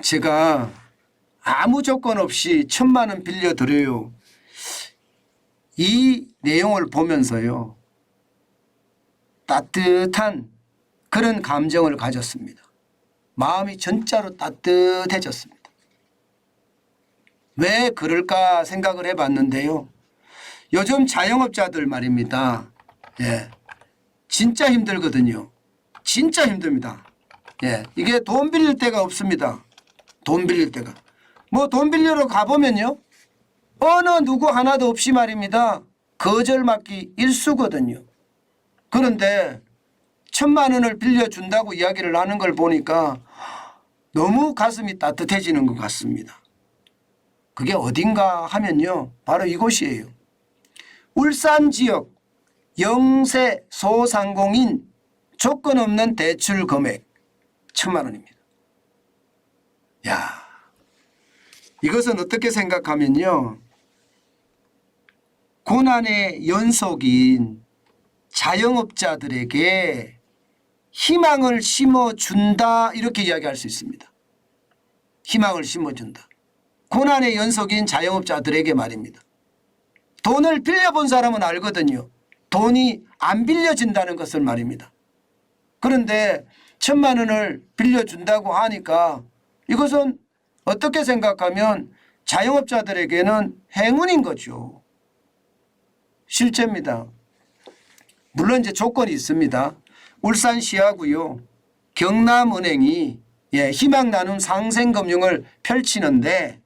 제가 아무 조건 없이 1,000만 원 빌려드려요. 이 내용을 보면서요. 따뜻한 그런 감정을 가졌습니다. 마음이 진짜로 따뜻해졌습니다. 왜 그럴까 생각을 해봤는데요. 요즘 자영업자들 말입니다. 예, 진짜 힘들거든요. 진짜 힘듭니다. 예, 이게 돈 빌릴 데가 없습니다. 돈 빌릴 데가. 뭐 돈 빌리러 가보면요. 어느 누구 하나도 없이 말입니다. 거절받기 일쑤거든요. 그런데 1,000만 원을 빌려준다고 이야기를 하는 걸 보니까 너무 가슴이 따뜻해지는 것 같습니다. 그게 어딘가 하면요. 바로 이곳이에요. 울산 지역 영세 소상공인 조건 없는 대출 금액 1,000만 원입니다. 야, 이것은 어떻게 생각하면요. 고난의 연속인 자영업자들에게 희망을 심어준다 이렇게 이야기할 수 있습니다. 희망을 심어준다. 고난의 연속인 자영업자들에게 말입니다. 돈을 빌려본 사람은 알거든요. 돈이 안 빌려진다는 것을 말입니다. 그런데 1,000만 원을 빌려준다고 하니까 이것은 어떻게 생각하면 자영업자들에게는 행운인 거죠. 실제입니다. 물론 이제 조건이 있습니다. 울산시하고요. 경남은행이 희망 나눔 상생금융을 펼치는데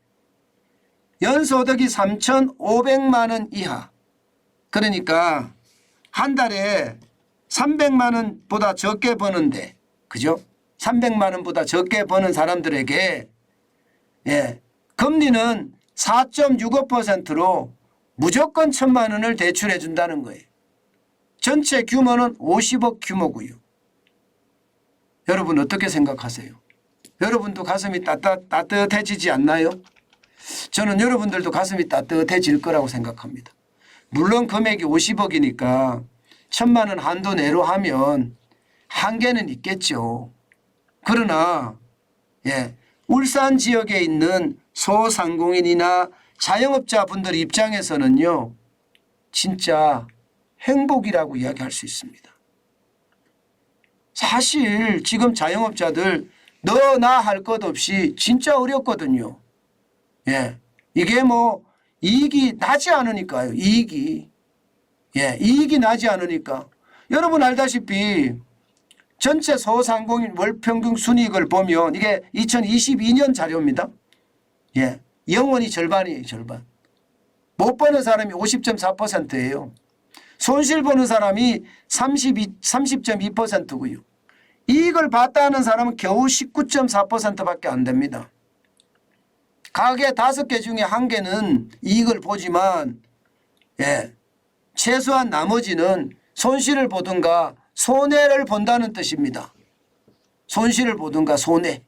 연소득이 3,500만 원 이하, 그러니까 한 달에 300만 원보다 적게 버는데, 그죠? 300만 원보다 적게 버는 사람들에게 금리는 4.65%로 무조건 1,000만 원을 대출해 준다는 거예요. 전체 규모는 50억 규모고요. 여러분 어떻게 생각하세요? 여러분도 가슴이 따뜻해지지 않나요? 저는 여러분들도 가슴이 따뜻해질 거라고 생각합니다. 물론 금액이 50억이니까 1,000만 원 한도 내로 하면 한계는 있겠죠. 그러나 울산 지역에 있는 소상공인이나 자영업자분들 입장에서는요. 진짜 행복이라고 이야기할 수 있습니다. 사실 지금 자영업자들 너나 할 것 없이 진짜 어렵거든요. 이게 뭐 이익이 나지 않으니까요. 이익이 나지 않으니까. 여러분 알다시피 전체 소상공인 월평균 순이익을 보면 이게 2022년 자료입니다. 영원히 절반이에요. 절반. 못 버는 사람이 50.4%예요. 손실 보는 사람이 30.2%고요. 이익을 봤다 하는 사람은 겨우 19.4%밖에 안 됩니다. 가게 5개 중에 1개는 이익을 보지만 최소한 나머지는 손실을 보든가 손해를 본다는 뜻입니다. 손실을 보든가 손해.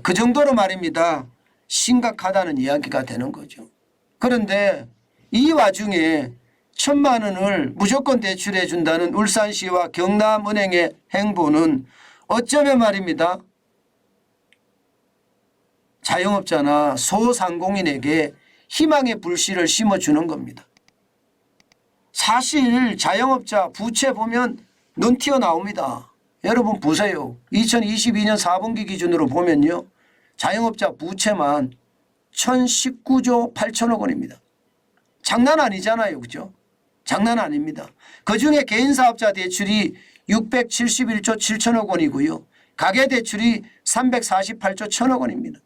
그 정도로 말입니다. 심각하다는 이야기가 되는 거죠. 그런데 이 와중에 1,000만 원을 무조건 대출해 준다는 울산시와 경남은행의 행보는 어쩌면 말입니다. 자영업자나 소상공인에게 희망의 불씨를 심어주는 겁니다. 사실 자영업자 부채 보면 눈 튀어나옵니다. 여러분 보세요. 2022년 4분기 기준으로 보면요. 자영업자 부채만 1,019조 8천억 원입니다. 장난 아니잖아요. 그죠? 장난 아닙니다. 그중에 개인사업자 대출이 671조 7천억 원이고요. 가계대출이 348조 1천억 원입니다.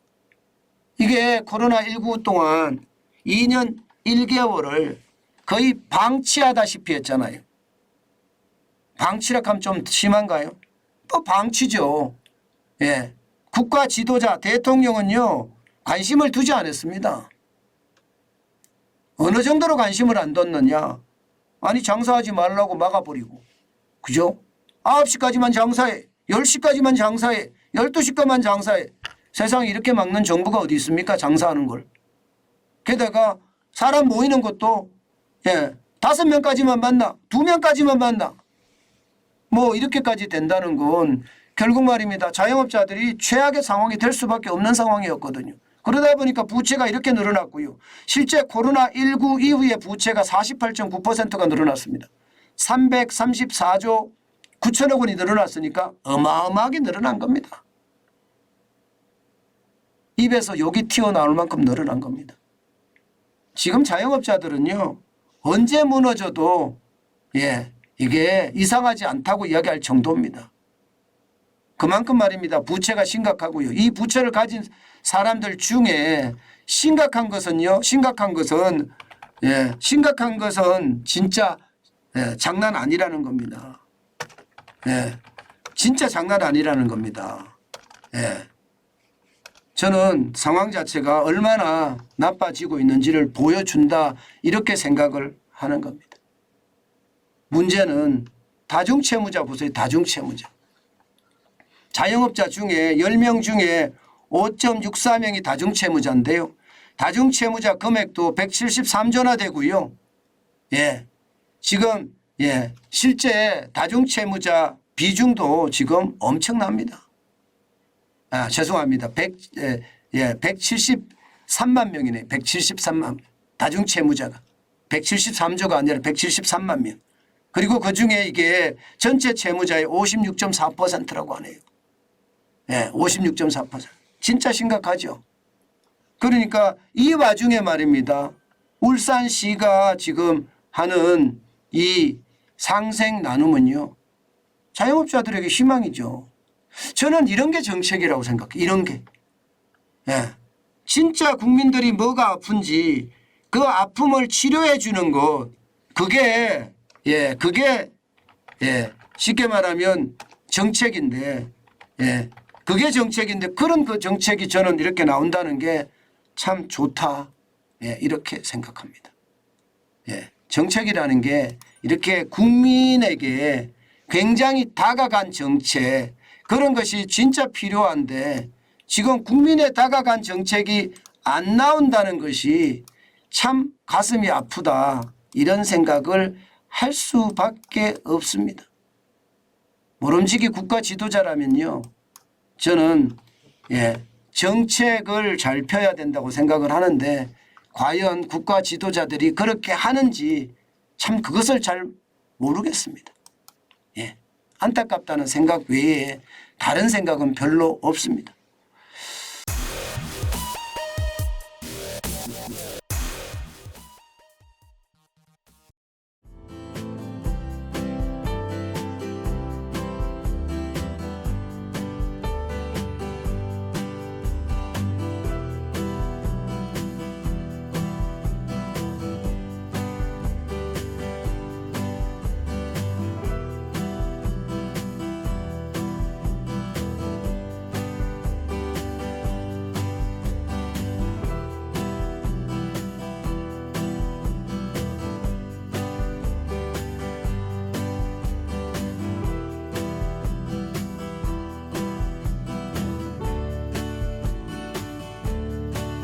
이게 코로나19 동안 2년 1개월을 거의 방치하다시피 했잖아요. 방치라 하면 좀 심한가요? 또 방치죠. 국가 지도자 대통령은요. 관심을 두지 않았습니다. 어느 정도로 관심을 안 뒀느냐. 아니 장사하지 말라고 막아버리고. 그죠? 9시까지만 장사해. 10시까지만 장사해. 12시까지만 장사해. 세상에 이렇게 막는 정부가 어디 있습니까? 장사하는 걸. 게다가 사람 모이는 것도 5명까지만 만나. 2명까지만 만나. 뭐 이렇게까지 된다는 건 결국 말입니다. 자영업자들이 최악의 상황이 될 수밖에 없는 상황이었거든요. 그러다 보니까 부채가 이렇게 늘어났고요. 실제 코로나19 이후에 부채가 48.9%가 늘어났습니다. 334조 9천억 원이 늘어났으니까 어마어마하게 늘어난 겁니다. 입에서 욕이 튀어나올 만큼 늘어난 겁니다. 지금 자영업자들은요. 언제 무너져도 이게 이상하지 않다고 이야기할 정도입니다. 그만큼 말입니다. 부채가 심각하고요. 이 부채를 가진 사람들 중에 심각한 것은요. 심각한 것은 진짜 장난 아니라는 겁니다. 진짜 장난 아니라는 겁니다. 저는 상황 자체가 얼마나 나빠지고 있는지를 보여준다 이렇게 생각을 하는 겁니다. 문제는 다중채무자 보세요. 다중채무자. 자영업자 중에 10명 중에 5.64명이 다중채무자인데요. 다중채무자 금액도 173조나 되고요. 지금 실제 다중채무자 비중도 지금 엄청납니다. 죄송합니다. 173만 명이네요. 173만 다중채무자가 173조가 아니라 173만 명. 그리고 그중에 이게 전체 채무자의 56.4%라고 하네요. 56.4%. 진짜 심각하죠. 그러니까 이 와중에 말입니다. 울산시가 지금 하는 이 상생 나눔은요. 자영업자들에게 희망이죠. 저는 이런 게 정책이라고 생각해요. 이런 게. 진짜 국민들이 뭐가 아픈지 그 아픔을 치료해 주는 것. 그게 쉽게 말하면 정책인데 그게 정책인데 그런 그 정책이 저는 이렇게 나온다는 게 참 좋다. 이렇게 생각합니다. 정책이라는 게 이렇게 국민에게 굉장히 다가간 정책 그런 것이 진짜 필요한데 지금 국민에 다가간 정책이 안 나온다는 것이 참 가슴이 아프다. 이런 생각을 할 수밖에 없습니다. 모름지기 국가 지도자라면요. 저는 정책을 잘 펴야 된다고 생각을 하는데 과연 국가 지도자들이 그렇게 하는지 참 그것을 잘 모르겠습니다. 안타깝다는 생각 외에 다른 생각은 별로 없습니다.